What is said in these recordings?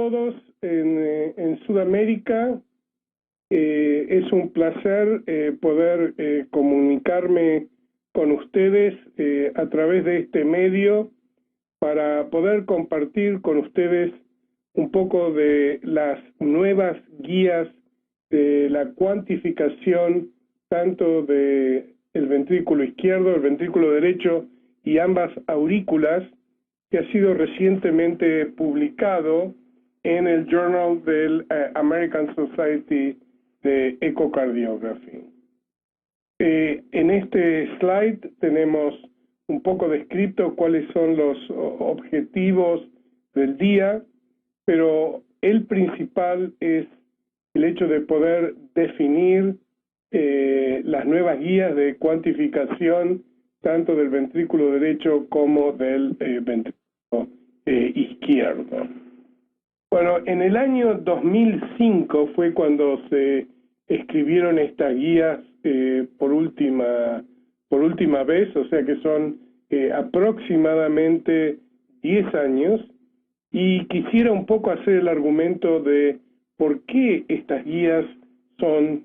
todos en Sudamérica. Es un placer poder comunicarme con ustedes a través de este medio para poder compartir con ustedes un poco de las nuevas guías de la cuantificación tanto de el ventrículo izquierdo, el ventrículo derecho y ambas aurículas, que ha sido recientemente publicado en el Journal del American Society de Echocardiography. En este slide tenemos un poco descrito cuáles son los objetivos del día, pero el principal es el hecho de poder definir las nuevas guías de cuantificación tanto del ventrículo derecho como del ventrículo izquierdo. Bueno, en el año 2005 fue cuando se escribieron estas guías por última vez, o sea que son aproximadamente 10 años, y quisiera un poco hacer el argumento de por qué estas guías son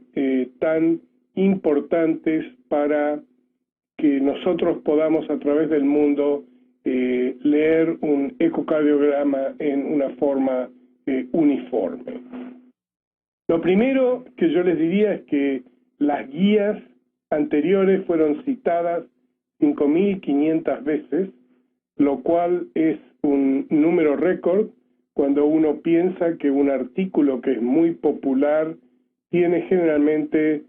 tan importantes para que nosotros podamos a través del mundo leer un ecocardiograma en una forma uniforme. Lo primero que yo les diría es que las guías anteriores fueron citadas 5.500 veces, lo cual es un número récord cuando uno piensa que un artículo que es muy popular tiene generalmente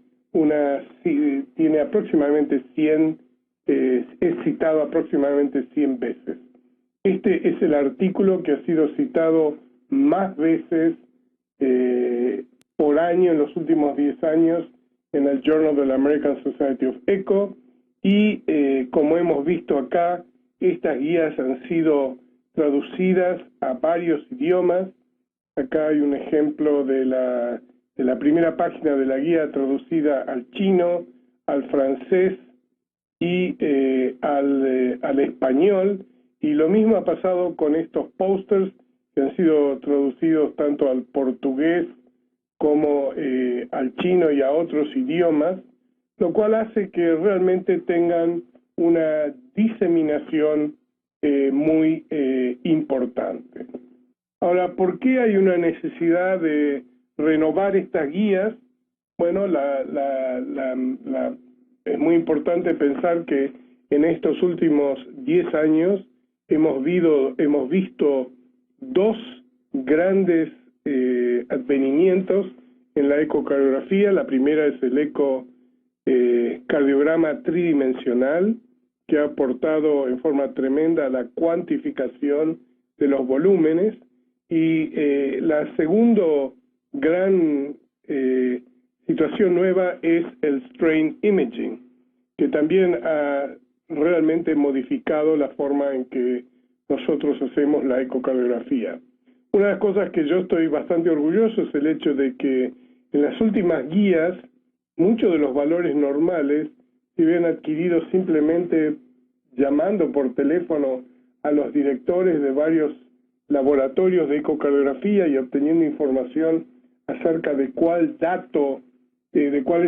tiene aproximadamente 100, es citado aproximadamente 100 veces. Este es el artículo que ha sido citado más veces por año en los últimos 10 años en el Journal of the American Society of Echo, y como hemos visto acá, estas guías han sido traducidas a varios idiomas. Acá hay un ejemplo de la primera página de la guía traducida al chino, al francés y al español, y lo mismo ha pasado con estos posters que han sido traducidos tanto al portugués como al chino y a otros idiomas, lo cual hace que realmente tengan una diseminación muy importante. Ahora, ¿por qué hay una necesidad de renovar estas guías? Bueno, es muy importante pensar que en estos últimos 10 años hemos visto dos grandes advenimientos en la ecocardiografía. La primera es el ecocardiograma tridimensional, que ha aportado en forma tremenda a la cuantificación de los volúmenes, y la segunda gran situación nueva es el strain imaging, que también ha realmente modificado la forma en que nosotros hacemos la ecocardiografía. Una de las cosas que yo estoy bastante orgulloso es el hecho de que en las últimas guías muchos de los valores normales se habían adquirido simplemente llamando por teléfono a los directores de varios laboratorios de ecocardiografía y obteniendo información acerca de cuáles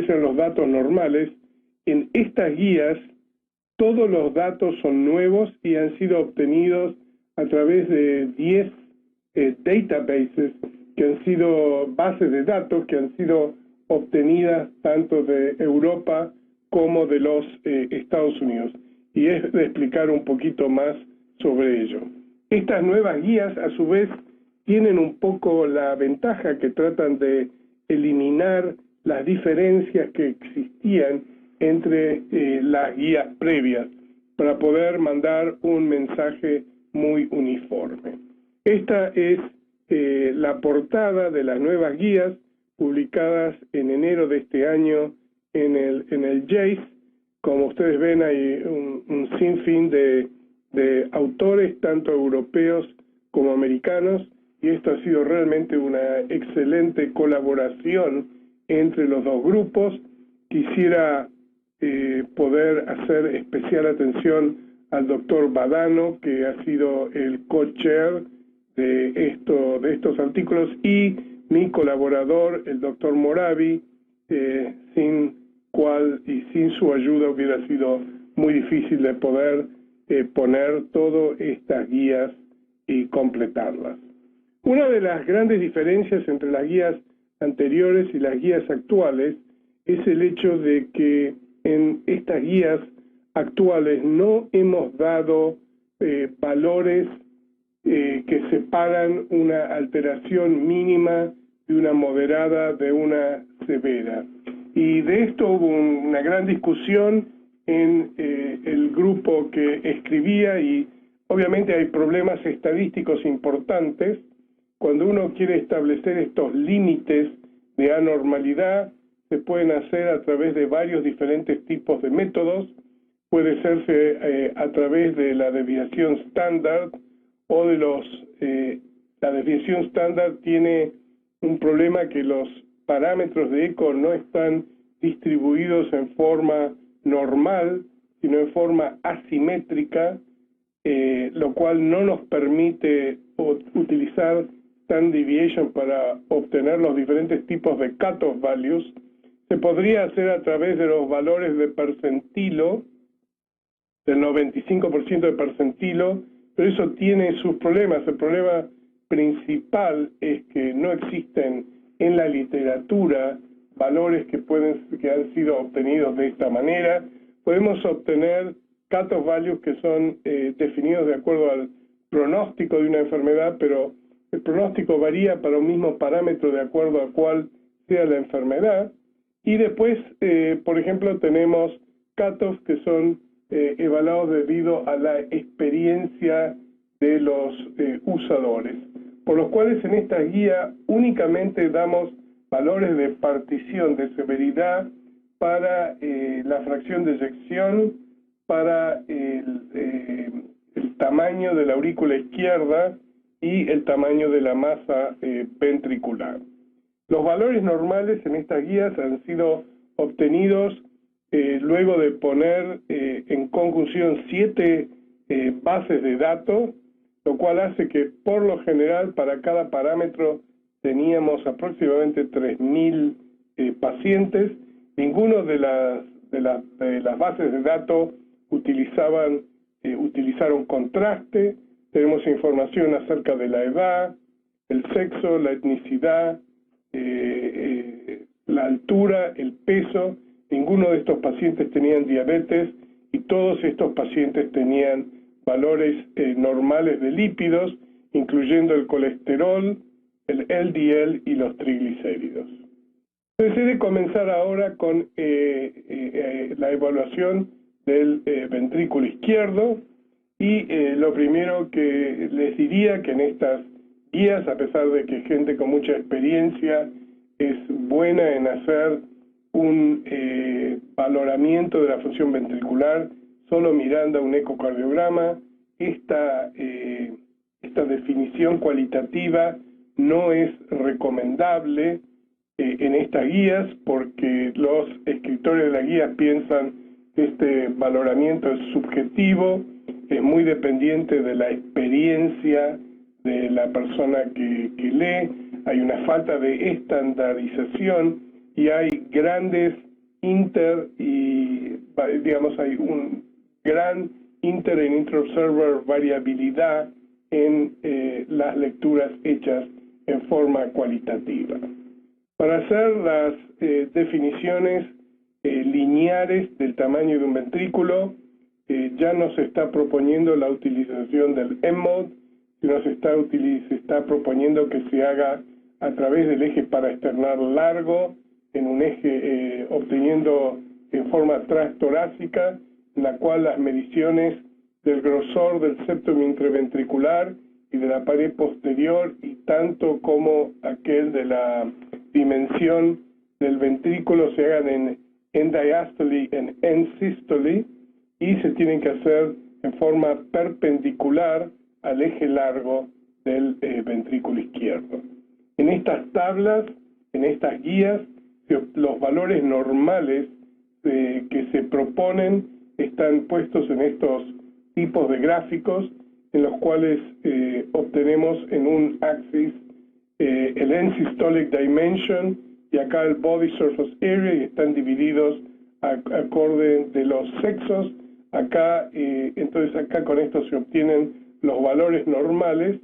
eran los datos normales. En estas guías todos los datos son nuevos y han sido obtenidos a través de 10 databases, que han sido bases de datos que han sido obtenidas tanto de Europa como de los Estados Unidos. Y es de explicar un poquito más sobre ello. Estas nuevas guías, a su vez, tienen un poco la ventaja que tratan de eliminar las diferencias que existían entre las guías previas para poder mandar un mensaje muy uniforme. Esta es la portada de las nuevas guías publicadas en enero de este año en el JACE. Como ustedes ven, hay un sinfín de autores, tanto europeos como americanos, y esto ha sido realmente una excelente colaboración entre los dos grupos. Quisiera poder hacer especial atención al doctor Badano, que ha sido el co-chair de estos artículos, y mi colaborador, el doctor Moravi, sin su ayuda hubiera sido muy difícil de poder poner todas estas guías y completarlas. Una de las grandes diferencias entre las guías anteriores y las guías actuales es el hecho de que en estas guías actuales no hemos dado valores que separan una alteración mínima de una moderada de una severa. Y de esto hubo una gran discusión en el grupo que escribía, y obviamente hay problemas estadísticos importantes. Cuando uno quiere establecer estos límites de anormalidad, se pueden hacer a través de varios diferentes tipos de métodos. Puede hacerse a través de la desviación estándar o de la desviación estándar tiene un problema, que los parámetros de eco no están distribuidos en forma normal, sino en forma asimétrica, lo cual no nos permite utilizar standard deviation para obtener los diferentes tipos de cutoff values. Se podría hacer a través de los valores de percentilo, del 95% de percentilo, pero eso tiene sus problemas. El problema principal es que no existen en la literatura valores que han sido obtenidos de esta manera. Podemos obtener cutoff values que son definidos de acuerdo al pronóstico de una enfermedad, pero el pronóstico varía para un mismo parámetro de acuerdo a cuál sea la enfermedad. Y después, por ejemplo, tenemos cutoffs que son evaluados debido a la experiencia de los usadores, por los cuales en esta guía únicamente damos valores de partición de severidad para la fracción de eyección, para el tamaño de la aurícula izquierda y el tamaño de la masa ventricular. Los valores normales en estas guías han sido obtenidos luego de poner en conjunción 7 bases de datos, lo cual hace que por lo general para cada parámetro teníamos aproximadamente 3.000 pacientes. Ninguno de las bases de datos utilizaron contraste. Tenemos información acerca de la edad, el sexo, la etnicidad, la altura, el peso. Ninguno de estos pacientes tenían diabetes y todos estos pacientes tenían valores normales de lípidos, incluyendo el colesterol, el LDL y los triglicéridos. Decidí comenzar ahora con la evaluación del ventrículo izquierdo, y lo primero que les diría que en estas guías, a pesar de que gente con mucha experiencia es buena en hacer un valoramiento de la función ventricular solo mirando a un ecocardiograma, esta definición cualitativa no es recomendable en estas guías, porque los escritores de las guías piensan que este valoramiento es subjetivo, es muy dependiente de la experiencia de la persona que lee. Hay una falta de estandarización y hay grandes hay un gran inter and inter-observer variabilidad en las lecturas hechas en forma cualitativa. Para hacer las definiciones lineares del tamaño de un ventrículo, ya no se está proponiendo la utilización del M-MOD, sino se está proponiendo que se haga a través del eje paraesternar largo, en un eje obteniendo en forma transtorácica, en la cual las mediciones del grosor del septum intraventricular y de la pared posterior, y tanto como aquel de la dimensión del ventrículo, se hagan en diastole, en sístole, y se tienen que hacer en forma perpendicular al eje largo del ventrículo izquierdo. En estas tablas, en estas guías, los valores normales que se proponen están puestos en estos tipos de gráficos, en los cuales obtenemos en un axis el end systolic dimension y acá el body surface area, y están divididos acorde de los sexos. Acá, entonces acá con esto se obtienen los valores normales.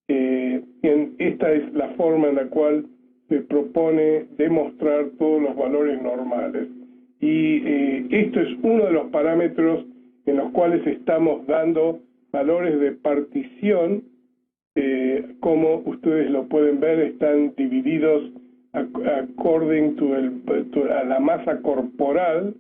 Esta es la forma en la cual se propone demostrar todos los valores normales. Y esto es uno de los parámetros en los cuales estamos dando valores de partición. Como ustedes lo pueden ver, están divididos according to a la masa corporal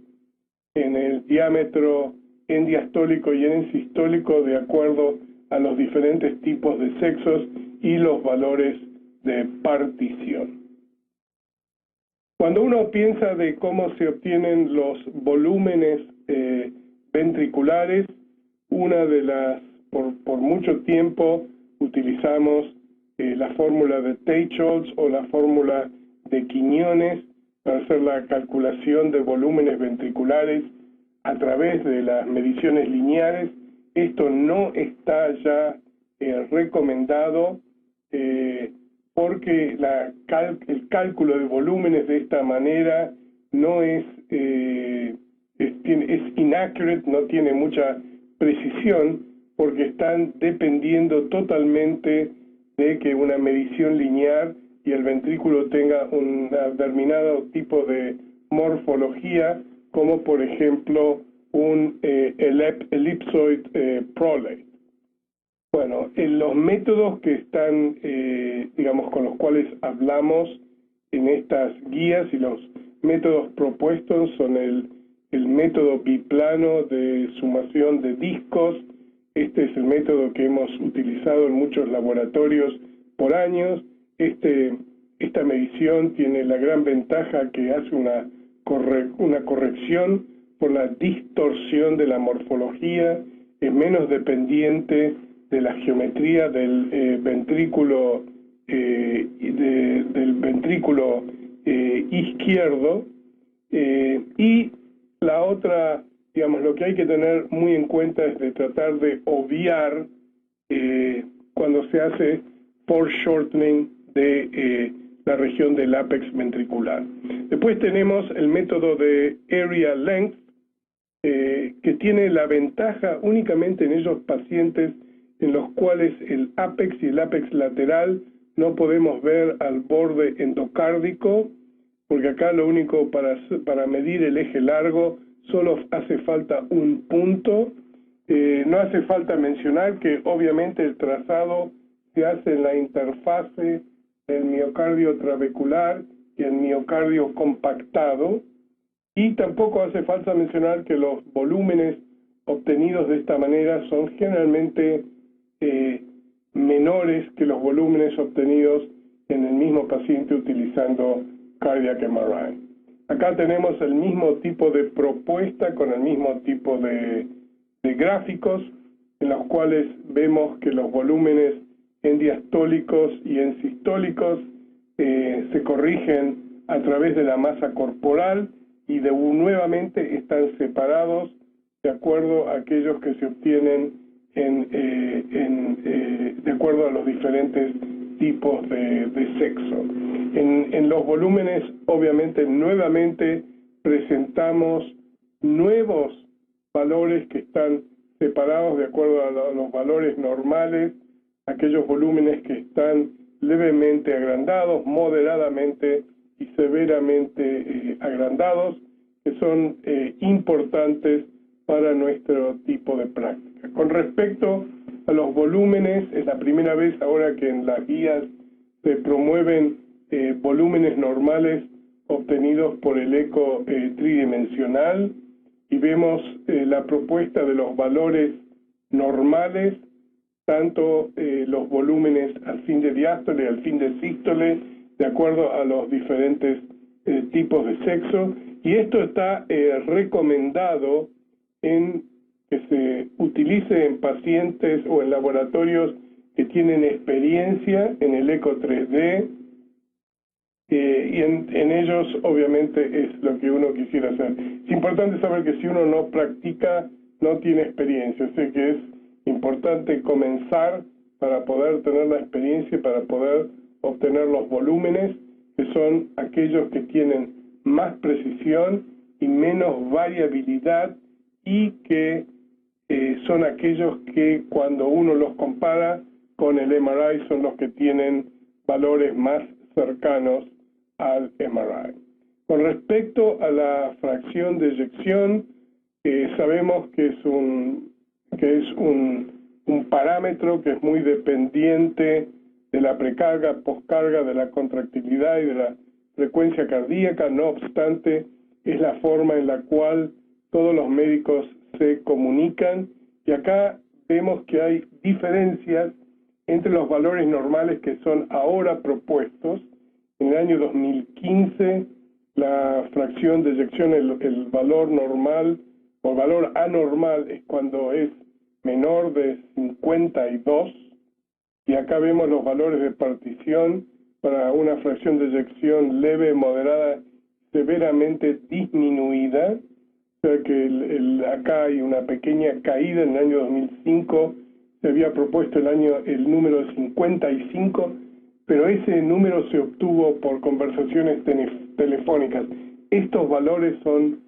en el diámetro en diastólico y en sistólico de acuerdo a los diferentes tipos de sexos y los valores de partición. Cuando uno piensa de cómo se obtienen los volúmenes ventriculares, por mucho tiempo utilizamos la fórmula de Tait-Scholz o la fórmula de Quiñones para hacer la calculación de volúmenes ventriculares a través de las mediciones lineares. Esto no está ya recomendado porque el cálculo de volúmenes de esta manera no es inaccurate, no tiene mucha precisión, porque están dependiendo totalmente de que una medición lineal y el ventrículo tenga un determinado tipo de morfología, como por ejemplo un ellipsoid prolate. Bueno, en los métodos que están, digamos, con los cuales hablamos en estas guías y los métodos propuestos son el método biplano de sumación de discos. Este es el método que hemos utilizado en muchos laboratorios por años. Esta medición tiene la gran ventaja que hace una corrección por la distorsión de la morfología, es menos dependiente de la geometría del ventrículo izquierdo, y la otra, digamos, lo que hay que tener muy en cuenta es de tratar de obviar cuando se hace foreshortening de la región del ápex ventricular. Después tenemos el método de area length, que tiene la ventaja únicamente en esos pacientes en los cuales el ápex y el ápex lateral no podemos ver al borde endocárdico, porque acá lo único para medir el eje largo solo hace falta un punto. No hace falta mencionar que obviamente el trazado se hace en la interfase del miocardio trabecular y el miocardio compactado, y tampoco hace falta mencionar que los volúmenes obtenidos de esta manera son generalmente menores que los volúmenes obtenidos en el mismo paciente utilizando cardiac MRI. Acá tenemos el mismo tipo de propuesta con el mismo tipo de gráficos en los cuales vemos que los volúmenes en diastólicos y en sistólicos se corrigen a través de la masa corporal y nuevamente están separados de acuerdo a aquellos que se obtienen de acuerdo a los diferentes tipos de sexo. En los volúmenes, obviamente, nuevamente presentamos nuevos valores que están separados de acuerdo a los valores normales, aquellos volúmenes que están levemente agrandados, moderadamente y severamente agrandados, que son importantes para nuestro tipo de práctica. Con respecto a los volúmenes, es la primera vez ahora que en las guías se promueven volúmenes normales obtenidos por el eco tridimensional, y vemos la propuesta de los valores normales, tanto los volúmenes al fin de diástole y al fin de sístole, de acuerdo a los diferentes tipos de sexo, y esto está recomendado en que se utilice en pacientes o en laboratorios que tienen experiencia en el eco 3D, y en ellos obviamente es lo que uno quisiera hacer. Es importante saber que si uno no practica, no tiene experiencia, así que es importante comenzar para poder tener la experiencia y para poder obtener los volúmenes, que son aquellos que tienen más precisión y menos variabilidad, y que son aquellos que cuando uno los compara con el MRI son los que tienen valores más cercanos al MRI. Con respecto a la fracción de eyección, sabemos que es un parámetro que es muy dependiente de la precarga, poscarga, de la contractilidad y de la frecuencia cardíaca. No obstante, es la forma en la cual todos los médicos se comunican, y acá vemos que hay diferencias entre los valores normales que son ahora propuestos. En el año 2015, la fracción de eyección, el valor normal o valor anormal es cuando es menor de 52, y acá vemos los valores de partición para una fracción de eyección leve, moderada, severamente disminuida. O sea que acá hay una pequeña caída. En el año 2005 se había propuesto el número de 55, pero ese número se obtuvo por conversaciones telefónicas. Estos valores son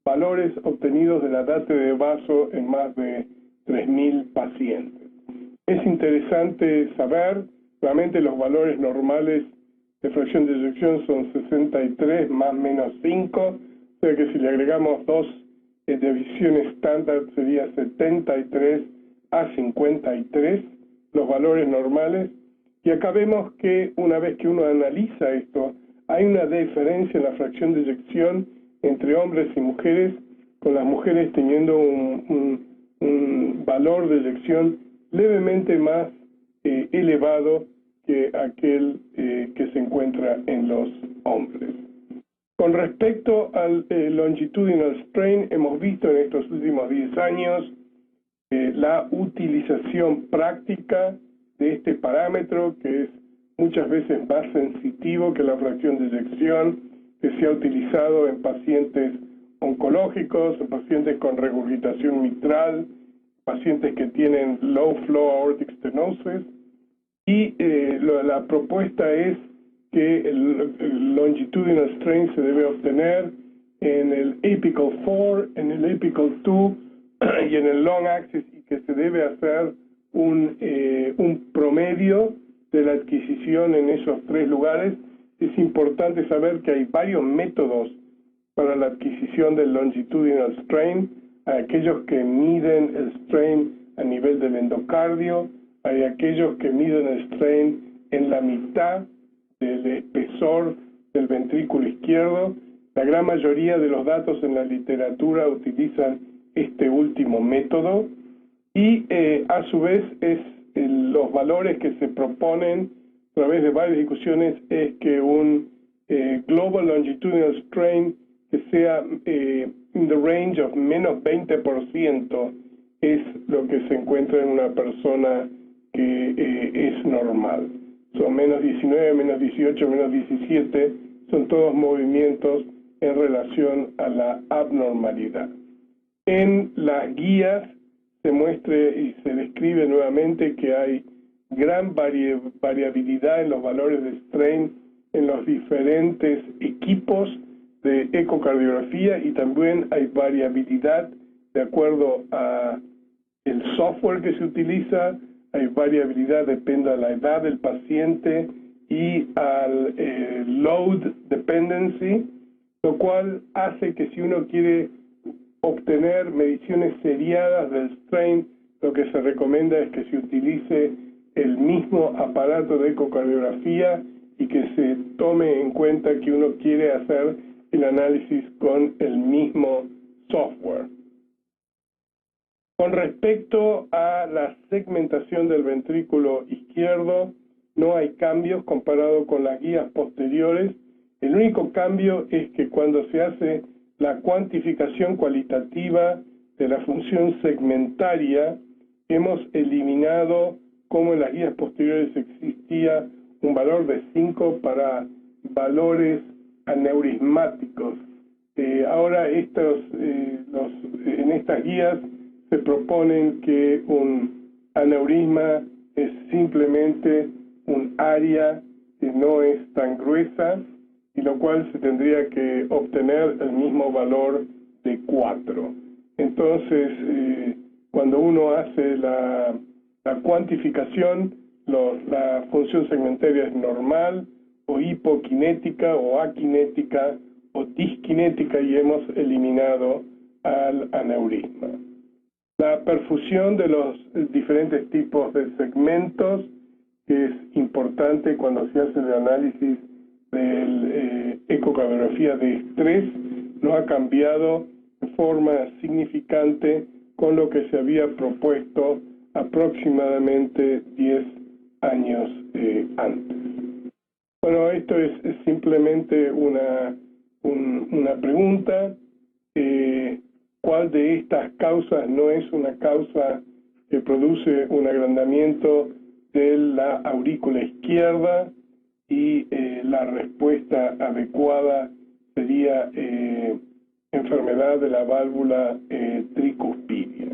valores obtenidos de la data de vaso en más de 3.000 pacientes. Es interesante saber, realmente los valores normales de fracción de eyección son 63 más menos 5, o sea que si le agregamos 2 devisión estándar sería 73 a 53 los valores normales. Y acá vemos que una vez que uno analiza esto, hay una diferencia en la fracción de eyección entre hombres y mujeres, con las mujeres teniendo un valor de eyección levemente más elevado que aquel que se encuentra en los hombres. Con respecto al longitudinal strain, hemos visto en estos últimos 10 años la utilización práctica de este parámetro, que es muchas veces más sensitivo que la fracción de eyección, que se ha utilizado en pacientes oncológicos, en pacientes con regurgitación mitral, pacientes que tienen low flow aortic stenosis, y la propuesta es que el longitudinal strain se debe obtener en el apical 4, en el apical 2 y en el long axis, y que se debe hacer un promedio de la adquisición en esos tres lugares. Es importante saber que hay varios métodos para la adquisición del longitudinal strain. Hay aquellos que miden el strain a nivel del endocardio, hay aquellos que miden el strain en la mitad del espesor del ventrículo izquierdo. La gran mayoría de los datos en la literatura utilizan este último método, y a su vez los valores que se proponen a través de varias discusiones es que un global longitudinal strain que sea in the range of menos 20% es lo que se encuentra en una persona que es normal. Son menos 19, menos 18, menos 17, son todos movimientos en relación a la abnormalidad. En las guías se muestra y se describe nuevamente que hay gran variabilidad en los valores de strain en los diferentes equipos de ecocardiografía, y también hay variabilidad de acuerdo a el software que se utiliza. Hay variabilidad, depende de la edad del paciente y al load dependency, lo cual hace que si uno quiere obtener mediciones seriadas del strain, lo que se recomienda es que se utilice el mismo aparato de ecocardiografía y que se tome en cuenta que uno quiere hacer el análisis con el mismo software. Con respecto a la segmentación del ventrículo izquierdo, no hay cambios comparado con las guías posteriores. El único cambio es que cuando se hace la cuantificación cualitativa de la función segmentaria, hemos eliminado, como en las guías posteriores existía un valor de 5 para valores aneurismáticos. Ahora en estas guías se proponen que un aneurisma es simplemente un área que no es tan gruesa, y lo cual se tendría que obtener el mismo valor de 4. Entonces, cuando uno hace la cuantificación, la función segmentaria es normal, o hipoquinética, o aquinética, o disquinética, y hemos eliminado al aneurisma. La perfusión de los diferentes tipos de segmentos, que es importante cuando se hace el análisis de ecocardiografía de estrés, no ha cambiado de forma significante con lo que se había propuesto aproximadamente 10 años antes. Bueno, esto es simplemente una pregunta. ¿Cuál de estas causas no es una causa que produce un agrandamiento de la aurícula izquierda? Y la respuesta adecuada sería enfermedad de la válvula tricuspidia.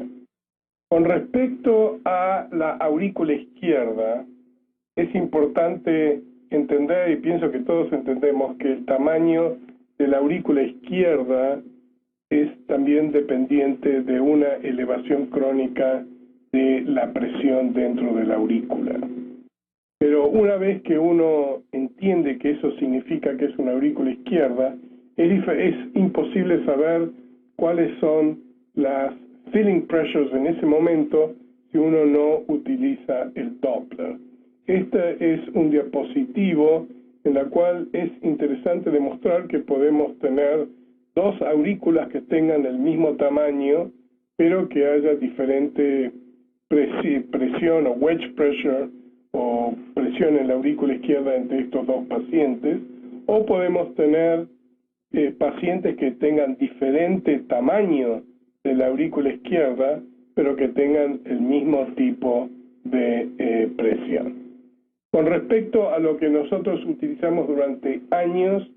Con respecto a la aurícula izquierda, es importante entender, y pienso que todos entendemos, que el tamaño de la aurícula izquierda es también dependiente de una elevación crónica de la presión dentro de la aurícula. Pero una vez que uno entiende que eso significa que es una aurícula izquierda, es imposible saber cuáles son las filling pressures en ese momento si uno no utiliza el Doppler. Este es un diapositivo en la cual es interesante demostrar que podemos tener dos aurículas que tengan el mismo tamaño, pero que haya diferente presión o wedge pressure o presión en la aurícula izquierda entre estos dos pacientes, o podemos tener pacientes que tengan diferente tamaño de la aurícula izquierda, pero que tengan el mismo tipo de presión. Con respecto a lo que nosotros utilizamos durante años,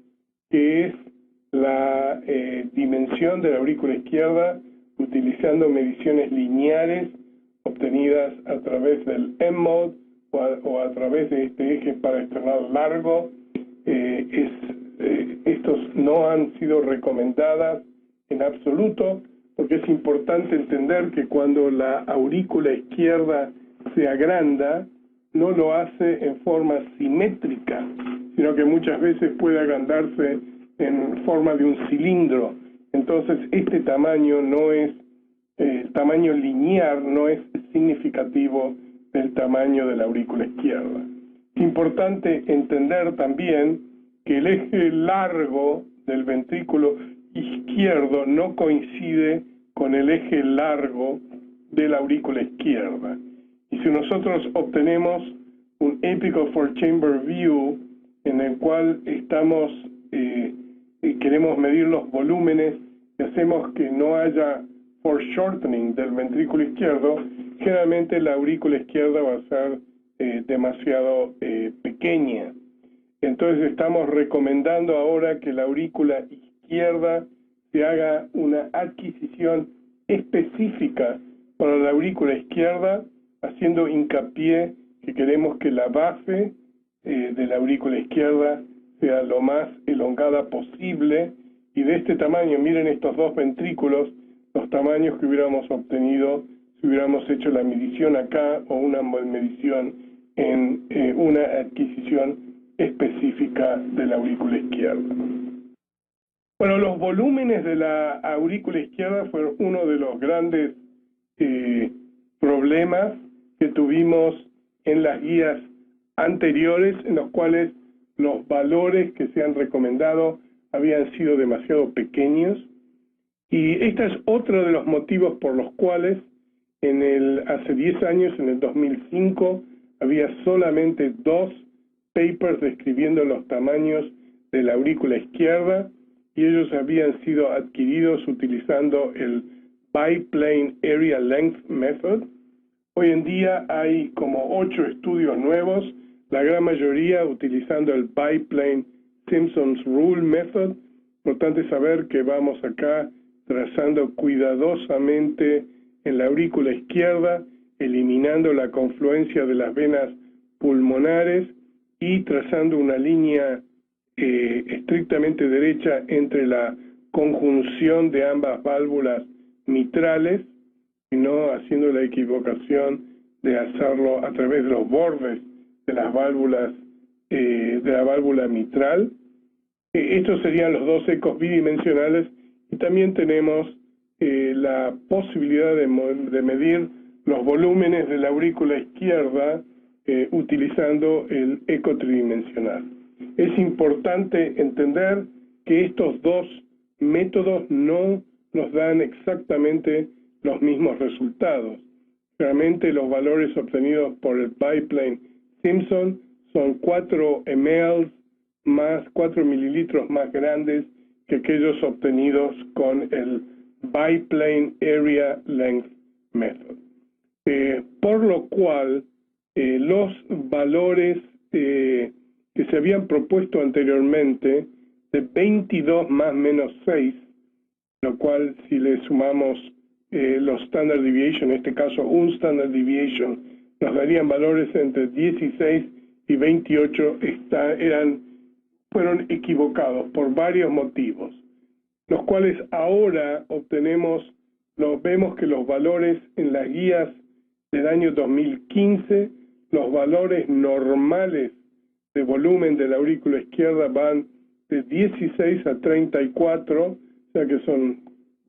que es la dimensión de la aurícula izquierda, utilizando mediciones lineares obtenidas a través del M-Mode o a través de este eje paraesternal largo, estos no han sido recomendadas en absoluto, porque es importante entender que cuando la aurícula izquierda se agranda, no lo hace en forma simétrica, sino que muchas veces puede agrandarse en forma de un cilindro. Entonces, este tamaño no es, el tamaño lineal no es significativo del tamaño de la aurícula izquierda. Es importante entender también que el eje largo del ventrículo izquierdo no coincide con el eje largo de la aurícula izquierda. Y si nosotros obtenemos un Apical four-chamber view en el cual queremos medir los volúmenes y hacemos que no haya foreshortening del ventrículo izquierdo, generalmente la aurícula izquierda va a ser demasiado pequeña. Entonces estamos recomendando ahora que la aurícula izquierda se haga una adquisición específica para la aurícula izquierda, haciendo hincapié que queremos que la base de la aurícula izquierda sea lo más elongada posible, y de este tamaño, miren estos dos ventrículos, los tamaños que hubiéramos obtenido si hubiéramos hecho la medición acá o una medición en una adquisición específica de la aurícula izquierda. Bueno, los volúmenes de la aurícula izquierda fueron uno de los grandes problemas que tuvimos en las guías anteriores, en los cuales los valores que se han recomendado habían sido demasiado pequeños. Y este es otro de los motivos por los cuales hace 10 años, en el 2005, había solamente 2 papers describiendo los tamaños de la aurícula izquierda, y ellos habían sido adquiridos utilizando el Biplane Area Length Method. Hoy en día hay como 8 estudios nuevos, la gran mayoría utilizando el Biplane Simpson's Rule Method. Importante saber que vamos acá trazando cuidadosamente en la aurícula izquierda eliminando la confluencia de las venas pulmonares y trazando una línea estrictamente derecha entre la conjunción de ambas válvulas mitrales, y no haciendo la equivocación de hacerlo a través de los bordes de las válvulas, de la válvula mitral. Estos serían los dos ecos bidimensionales, y también tenemos la posibilidad de medir los volúmenes de la aurícula izquierda utilizando el eco tridimensional. Es importante entender que estos dos métodos no nos dan exactamente los mismos resultados. Realmente los valores obtenidos por el biplane Simpson son 4 ml más 4 mililitros más grandes que aquellos obtenidos con el biplane area length method. Por lo cual los valores que se habían propuesto anteriormente de 22 más menos 6, lo cual si le sumamos los standard deviation, en este caso un standard deviation, nos darían valores entre 16 y 28, fueron equivocados por varios motivos, los cuales ahora vemos que los valores en las guías del año 2015, los valores normales de volumen de la aurícula izquierda van de 16 a 34, o sea que son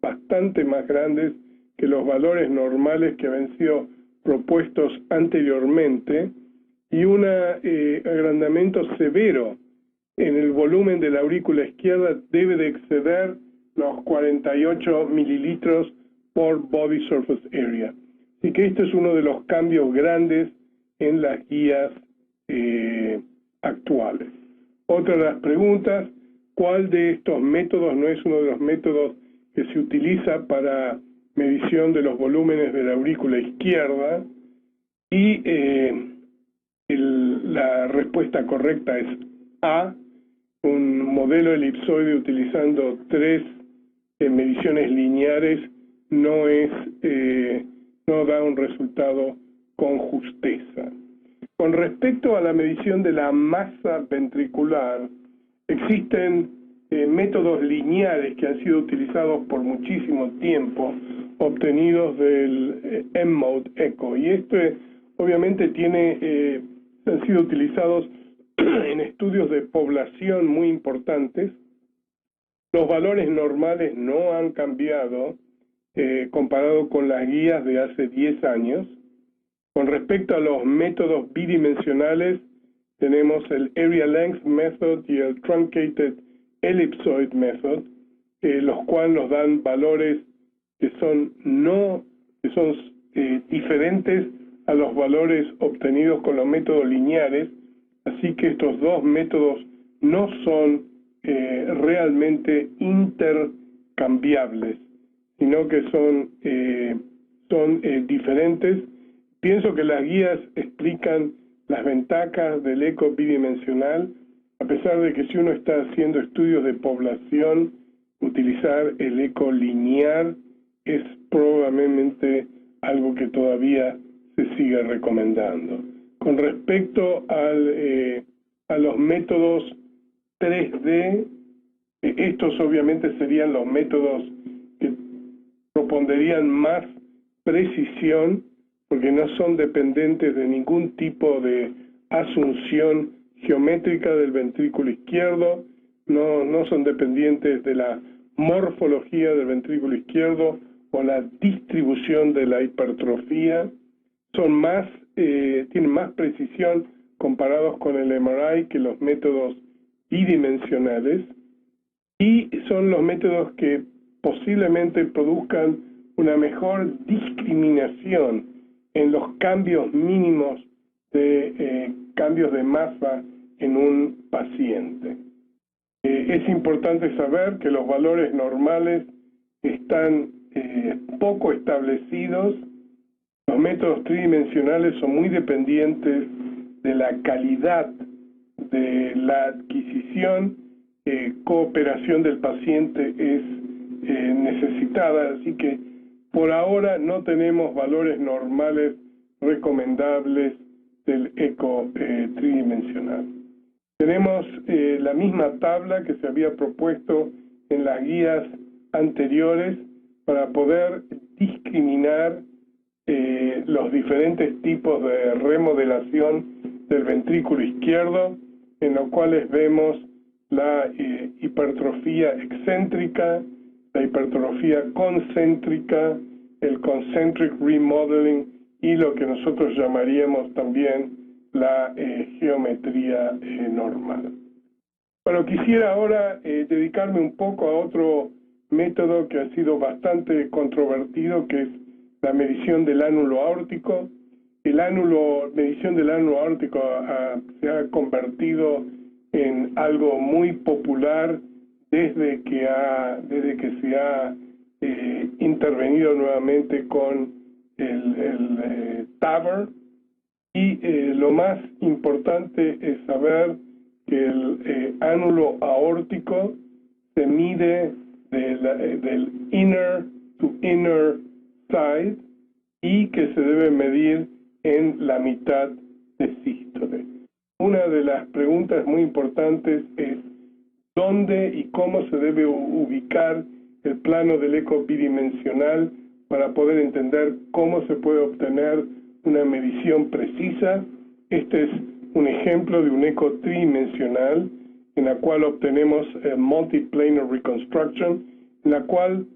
bastante más grandes que los valores normales que habían sido propuestos anteriormente, y un agrandamiento severo en el volumen de la aurícula izquierda debe de exceder los 48 mililitros por body surface area. Así que este es uno de los cambios grandes en las guías actuales. Otra de las preguntas: ¿cuál de estos métodos no es uno de los métodos que se utiliza para medición de los volúmenes de la aurícula izquierda? Y la respuesta correcta es A. Un modelo elipsoide utilizando 3 mediciones lineares no da un resultado con justeza. Con respecto a la medición de la masa ventricular, existen métodos lineares que han sido utilizados por muchísimo tiempo, obtenidos del M-Mode Echo, y obviamente han sido utilizados en estudios de población muy importantes. Los valores normales no han cambiado comparado con las guías de hace 10 años. Con respecto a los métodos bidimensionales, tenemos el Area Length Method y el Truncated Ellipsoid Method, los cuales nos dan valores que son diferentes a los valores obtenidos con los métodos lineares. Así que estos dos métodos no son realmente intercambiables, sino que son diferentes. Pienso que las guías explican las ventajas del eco bidimensional, a pesar de que si uno está haciendo estudios de población, utilizar el eco lineal es probablemente algo que todavía se sigue recomendando. Con respecto a los métodos 3D, estos obviamente serían los métodos que propondrían más precisión, porque no son dependientes de ningún tipo de asunción geométrica del ventrículo izquierdo, no son dependientes de la morfología del ventrículo izquierdo o la distribución de la hipertrofía. Tienen más precisión comparados con el MRI que los métodos bidimensionales, y son los métodos que posiblemente produzcan una mejor discriminación en los cambios mínimos de cambios de masa en un paciente. Es importante saber que los valores normales están poco establecidos. Los métodos tridimensionales son muy dependientes de la calidad de la adquisición. Cooperación del paciente es necesitada, así que por ahora no tenemos valores normales recomendables del eco tridimensional. Tenemos la misma tabla que se había propuesto en las guías anteriores para poder discriminar los diferentes tipos de remodelación del ventrículo izquierdo, en los cuales vemos la hipertrofía excéntrica, la hipertrofía concéntrica, el concentric remodeling y lo que nosotros llamaríamos también la geometría normal. Bueno, quisiera ahora dedicarme un poco a otro método que ha sido bastante controvertido, que es la medición del ánulo aórtico. Medición del ánulo aórtico se ha convertido en algo muy popular desde que se ha intervenido nuevamente con el TAVR, y lo más importante es saber que el ánulo aórtico se mide del inner to inner side y que se debe medir en la mitad de sístole. Una de las preguntas muy importantes es dónde y cómo se debe ubicar el plano del eco bidimensional para poder entender cómo se puede obtener una medición precisa. Este es un ejemplo de un eco tridimensional en la cual obtenemos multiplanar reconstruction, en la cual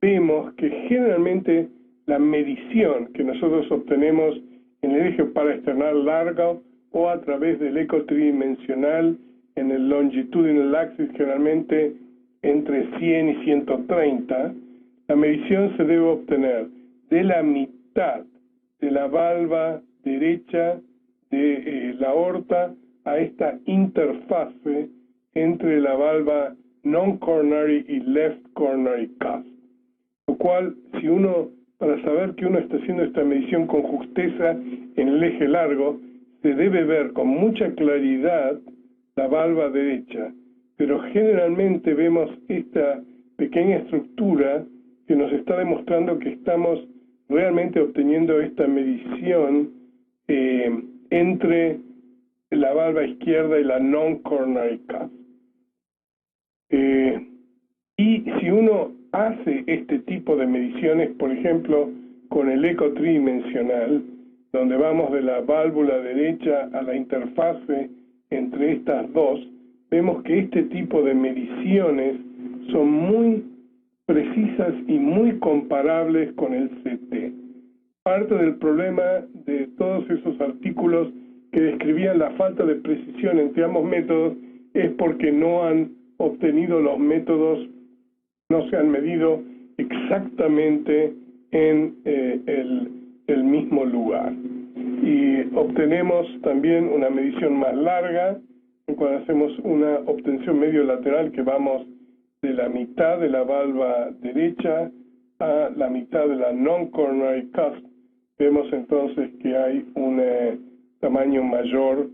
vemos que generalmente la medición que nosotros obtenemos en el eje paraesternal largo o a través del eco tridimensional en el longitudinal axis, generalmente entre 100 y 130, la medición se debe obtener de la mitad de la valva derecha de la aorta a esta interfase entre la valva non-coronary y left coronary cusp. Lo cual, para saber que uno está haciendo esta medición con justeza en el eje largo, se debe ver con mucha claridad la valva derecha, pero generalmente vemos esta pequeña estructura que nos está demostrando que estamos realmente obteniendo esta medición entre la valva izquierda y la non-coronary cusp. Y si uno hace este tipo de mediciones, por ejemplo, con el eco tridimensional, donde vamos de la válvula derecha a la interfase entre estas dos, vemos que este tipo de mediciones son muy precisas y muy comparables con el CT. Parte del problema de todos esos artículos que describían la falta de precisión entre ambos métodos es porque no han obtenido los métodos, no se han medido exactamente en el mismo lugar. Y obtenemos también una medición más larga, cuando hacemos una obtención medio lateral que vamos de la mitad de la valva derecha a la mitad de la non-coronary cusp. Vemos entonces que hay un tamaño mayor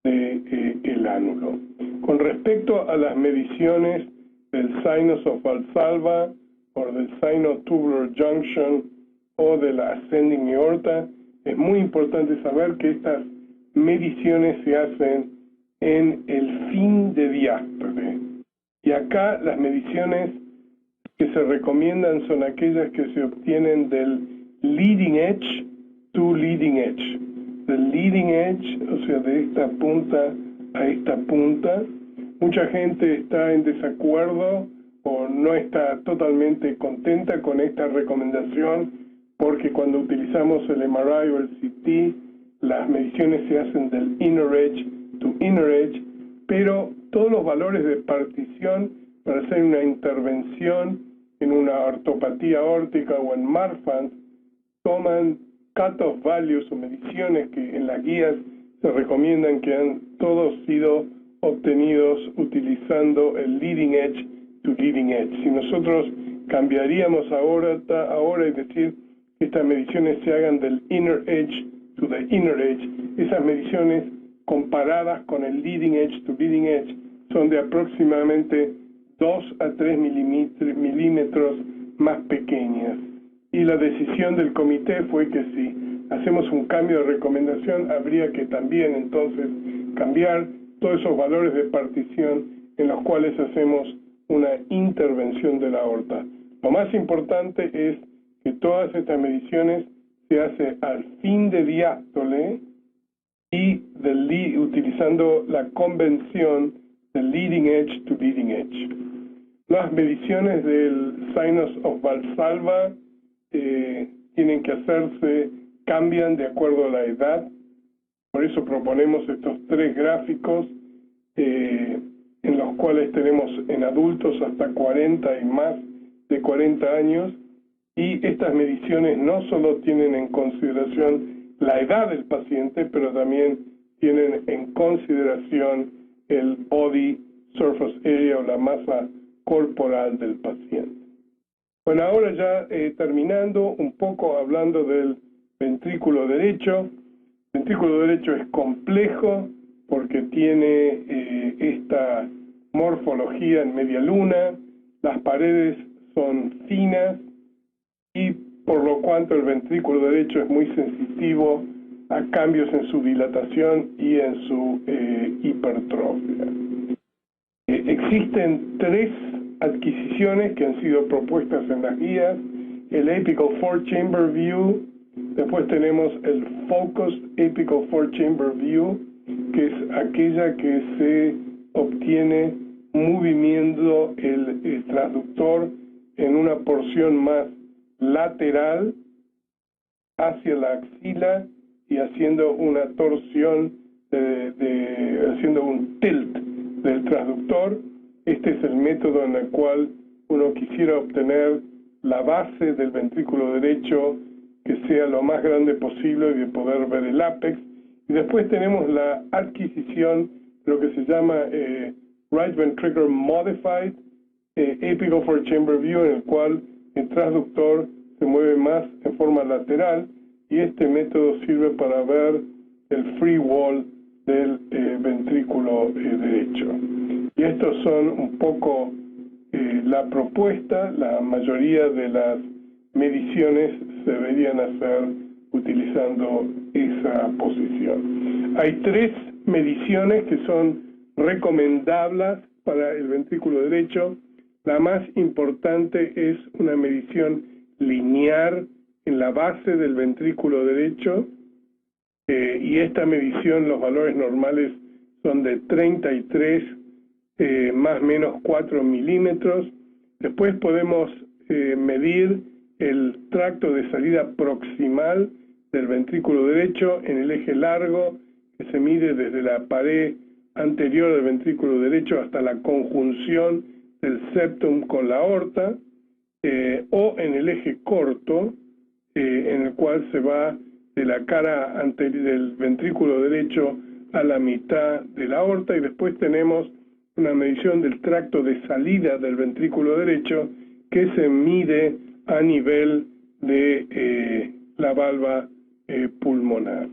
del ánulo. Con respecto a las mediciones del sinus of Valsalva o del sinotubular junction o de la ascending aorta, es muy importante saber que estas mediciones se hacen en el fin de diástole. Y acá las mediciones que se recomiendan son aquellas que se obtienen del leading edge to leading edge. Del leading edge, o sea, de esta punta a esta punta. Mucha gente está en desacuerdo o no está totalmente contenta con esta recomendación porque cuando utilizamos el MRI o el CT, las mediciones se hacen del inner edge to inner edge, pero todos los valores de partición para hacer una intervención en una ortopatía aórtica o en Marfan toman cut-off values o mediciones que en las guías se recomiendan que han todos sido obtenidos utilizando el leading edge to leading edge. Si nosotros cambiaríamos ahora y decir que estas mediciones se hagan del inner edge to the inner edge, esas mediciones comparadas con el leading edge to leading edge son de aproximadamente 2 a 3 milímetros más pequeñas. Y la decisión del comité fue que si hacemos un cambio de recomendación, habría que también entonces cambiar todos esos valores de partición en los cuales hacemos una intervención de la aorta. Lo más importante es que todas estas mediciones se hacen al fin de diástole y utilizando la convención de leading edge to leading edge. Las mediciones del sinus of Valsalva tienen que hacerse, cambian de acuerdo a la edad. Por eso proponemos estos 3 gráficos en los cuales tenemos en adultos hasta 40 y más de 40 años, y estas mediciones no solo tienen en consideración la edad del paciente, pero también tienen en consideración el body surface area o la masa corporal del paciente. Bueno, ahora ya terminando un poco hablando del ventrículo derecho. El ventrículo derecho es complejo porque tiene esta morfología en media luna, las paredes son finas y por lo cual el ventrículo derecho es muy sensitivo a cambios en su dilatación y en su hipertrofia. Existen 3 adquisiciones que han sido propuestas en las guías: el Apical 4-Chamber View, después tenemos el Focused Apical 4-Chamber View, que es aquella que se obtiene moviendo el transductor en una porción más lateral hacia la axila y haciendo una torsión, haciendo un tilt del transductor. Este es el método en el cual uno quisiera obtener la base del ventrículo derecho que sea lo más grande posible y de poder ver el ápex. Y después tenemos la adquisición de lo que se llama Right Ventricular Modified Apical 4-Chamber View, en el cual el transductor se mueve más en forma lateral, y este método sirve para ver el free wall del ventrículo derecho. Y estos son un poco la propuesta. La mayoría de las mediciones se deberían hacer utilizando esa posición. Hay 3 mediciones que son recomendables para el ventrículo derecho. La más importante es una medición lineal en la base del ventrículo derecho, y esta medición, los valores normales son de 33 más o menos 4 milímetros. Después podemos medir el tracto de salida proximal del ventrículo derecho en el eje largo, que se mide desde la pared anterior del ventrículo derecho hasta la conjunción del septum con la aorta, o en el eje corto, en el cual se va de la cara anterior del ventrículo derecho a la mitad de la aorta. Y después tenemos una medición del tracto de salida del ventrículo derecho que se mide a nivel de la valva pulmonar.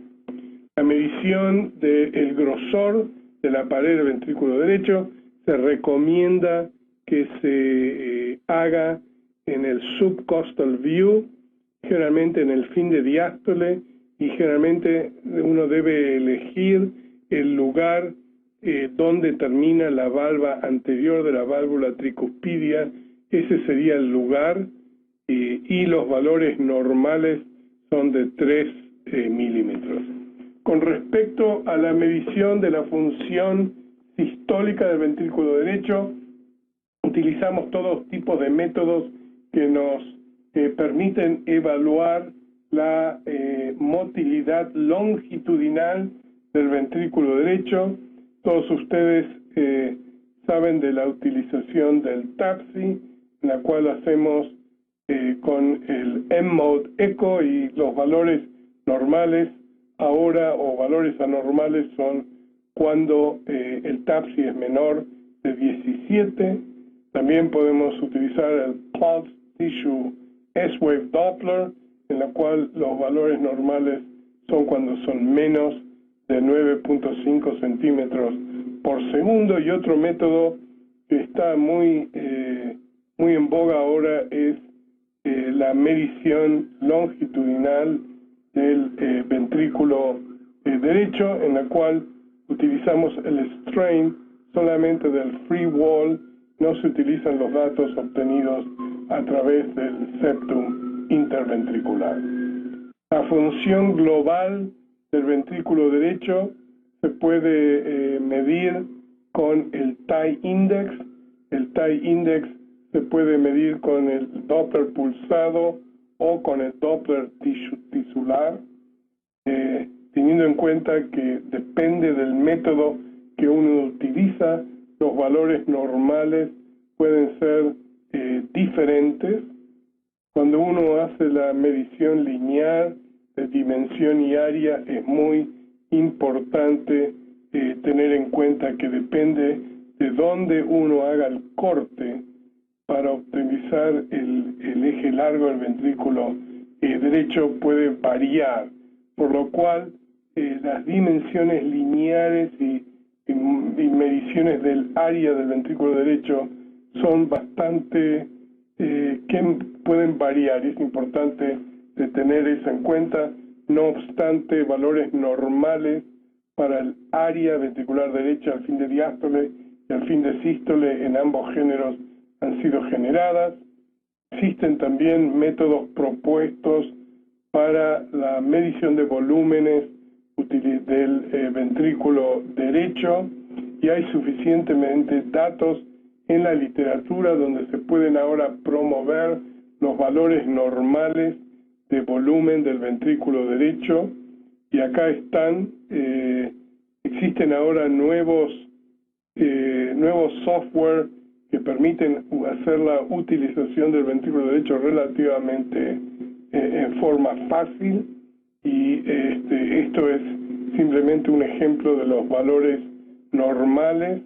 La medición del grosor de la pared del ventrículo derecho se recomienda que se haga en el subcostal view, generalmente en el fin de diástole, y generalmente uno debe elegir el lugar donde termina la valva anterior de la válvula tricuspidia. Ese sería el lugar, y los valores normales son de 3 milímetros. Con respecto a la medición de la función sistólica del ventrículo derecho, utilizamos todos tipos de métodos que nos permiten evaluar la motilidad longitudinal del ventrículo derecho. Todos ustedes saben de la utilización del TAPSI, en la cual hacemos con el M-Mode Echo, y los valores normales ahora o valores anormales son cuando el TAPSI es menor de 17. También podemos utilizar el Pulse Tissue S-Wave Doppler, en la cual los valores normales son cuando son menos de 9.5 centímetros por segundo. Y otro método que está muy en boga ahora es la medición longitudinal del ventrículo derecho, en la cual utilizamos el strain solamente del free wall, no se utilizan los datos obtenidos a través del septum interventricular. La función global del ventrículo derecho se puede medir con el TIE index. El TIE index se puede medir con el Doppler pulsado o con el Doppler tisular, teniendo en cuenta que depende del método que uno utiliza, los valores normales pueden ser diferentes. Cuando uno hace la medición lineal de dimensión y área, es muy importante tener en cuenta que depende de dónde uno haga el corte para optimizar el eje largo del ventrículo derecho puede variar, por lo cual las dimensiones lineales y mediciones del área del ventrículo derecho son bastante que pueden variar, y es importante de tener eso en cuenta. No obstante, valores normales para el área ventricular derecha al fin de diástole y al fin de sístole en ambos géneros han sido generadas. Existen también métodos propuestos para la medición de volúmenes del ventrículo derecho, y hay suficientemente datos en la literatura donde se pueden ahora promover los valores normales de volumen del ventrículo derecho, y acá están, existen ahora nuevos software que permiten hacer la utilización del ventrículo derecho relativamente en forma fácil, y esto es simplemente un ejemplo de los valores normales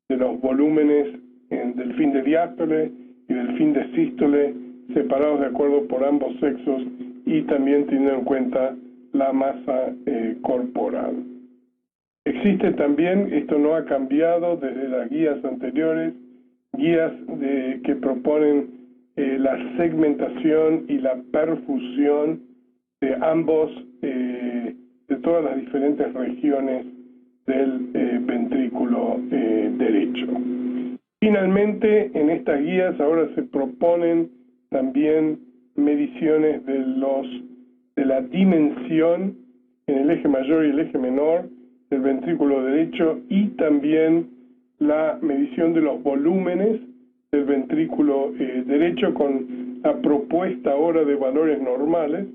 de los volúmenes del fin de diástole y del fin de sístole, separados de acuerdo por ambos sexos y también teniendo en cuenta la masa corporal. Existe también, esto no ha cambiado desde las guías anteriores, guías que proponen la segmentación y la perfusión de ambos, de todas las diferentes regiones del ventrículo derecho. Finalmente, en estas guías ahora se proponen también mediciones de la dimensión en el eje mayor y el eje menor del ventrículo derecho, y también la medición de los volúmenes del ventrículo derecho con la propuesta ahora de valores normales.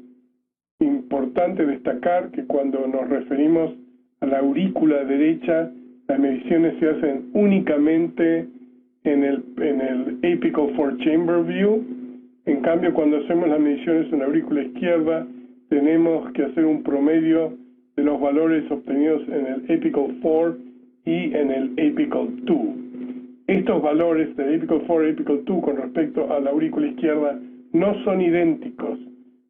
Importante destacar que cuando nos referimos a la aurícula derecha, las mediciones se hacen únicamente en el apical four-chamber view. En cambio, cuando hacemos las mediciones en la aurícula izquierda, tenemos que hacer un promedio de los valores obtenidos en el apical 4 y en el apical 2. Estos valores del apical 4 y apical 2 con respecto a la aurícula izquierda no son idénticos,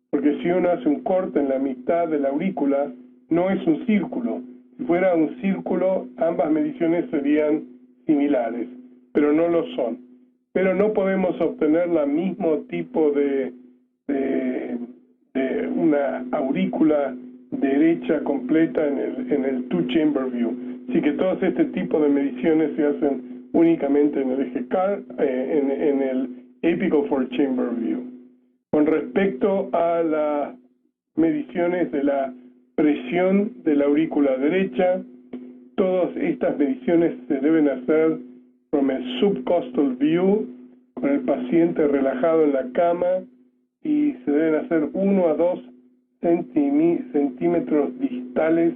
porque si uno hace un corte en la mitad de la aurícula, no es un círculo. Si fuera un círculo, ambas mediciones serían similares, pero no lo son. Pero no podemos obtener el mismo tipo de una aurícula derecha completa en el two-chamber view. Así que todos este tipo de mediciones se hacen únicamente en el eje en el apical four-chamber view. Con respecto a las mediciones de la presión de la aurícula derecha, todas estas mediciones se deben hacer from a subcostal view, con el paciente relajado en la cama, y se deben hacer 1 a 2 centímetros distales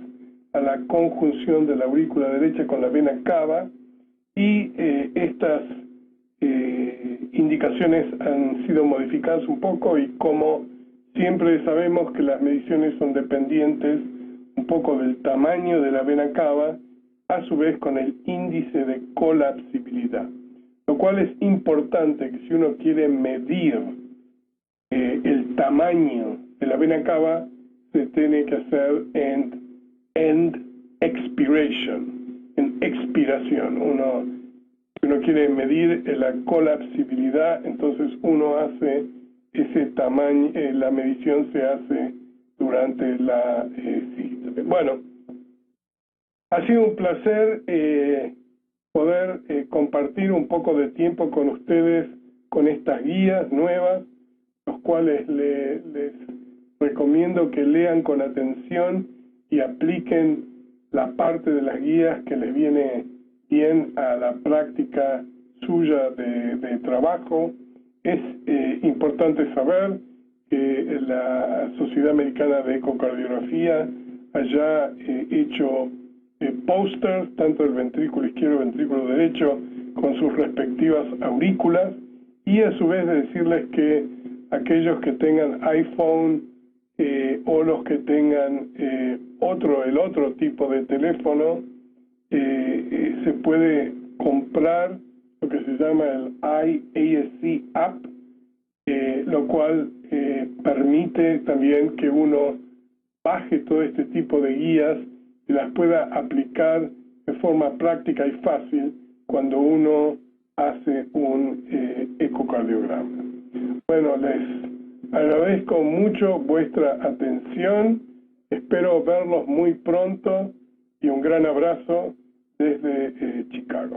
a la conjunción de la aurícula derecha con la vena cava, y estas indicaciones han sido modificadas un poco, y como siempre sabemos que las mediciones son dependientes un poco del tamaño de la vena cava, a su vez con el índice de colapsibilidad, lo cual es importante que si uno quiere medir el tamaño de la vena cava, se tiene que hacer en end expiration, en expiración. Si uno quiere medir la colapsibilidad, entonces uno hace ese tamaño, la medición se hace de durante la cita. Bueno, ha sido un placer poder compartir un poco de tiempo con ustedes con estas guías nuevas, los cuales les recomiendo que lean con atención y apliquen la parte de las guías que les viene bien a la práctica suya de trabajo. Es importante saber que la Sociedad Americana de Ecocardiografía haya hecho pósters, tanto del ventrículo izquierdo y ventrículo derecho, con sus respectivas aurículas, y a su vez de decirles que aquellos que tengan iPhone o los que tengan el otro tipo de teléfono, se puede comprar lo que se llama el iASC App, lo cual permite también que uno baje todo este tipo de guías y las pueda aplicar de forma práctica y fácil cuando uno hace un ecocardiograma. Bueno, les agradezco mucho vuestra atención, espero verlos muy pronto y un gran abrazo desde Chicago.